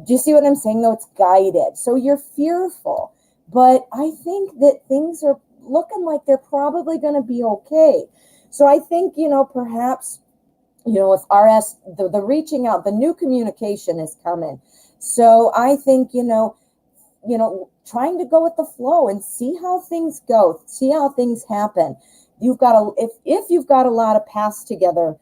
Do you see what I'm saying? Though it's guided, so you're fearful, but I think that things are looking like they're probably going to be okay. So I think perhaps with RS, the reaching out, the new communication is coming. So I think, trying to go with the flow and see how things go, see how things happen. You've got if you've got a lot of past together,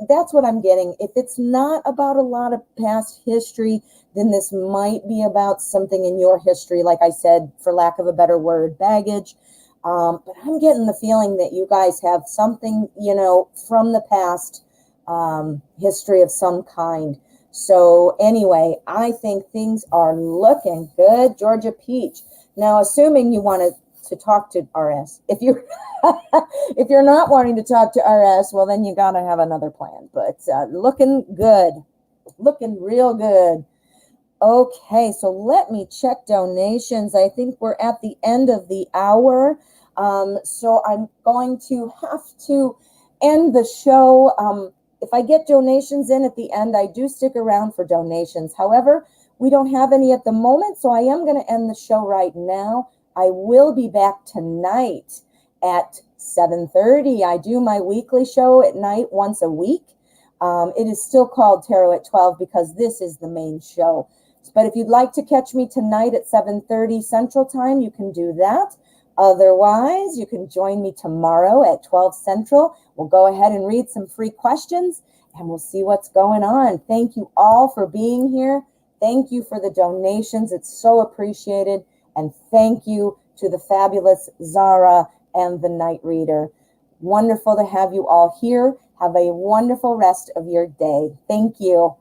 that's what I'm getting. If it's not about a lot of past history, then this might be about something in your history, like I said, for lack of a better word, baggage. But I'm getting the feeling that you guys have something, from the past, history of some kind. So anyway, I think things are looking good. Georgia Peach. Now, assuming you wanted to talk to RS, if you're not wanting to talk to RS, well, then you got to have another plan. But looking good, looking real good. Okay, so let me check donations. I think we're at the end of the hour. So I'm going to have to end the show. If I get donations in at the end, I do stick around for donations. However, we don't have any at the moment, so I am going to end the show right now. I will be back tonight at 7:30. I do my weekly show at night once a week. It is still called Tarot at 12 because this is the main show. But if you'd like to catch me tonight at 7:30 Central Time, you can do that. Otherwise, you can join me tomorrow at 12 Central. We'll go ahead and read some free questions, and we'll see what's going on. Thank you all for being here. Thank you for the donations. It's so appreciated. And thank you to the fabulous Zara and the Night Reader. Wonderful to have you all here. Have a wonderful rest of your day. Thank you.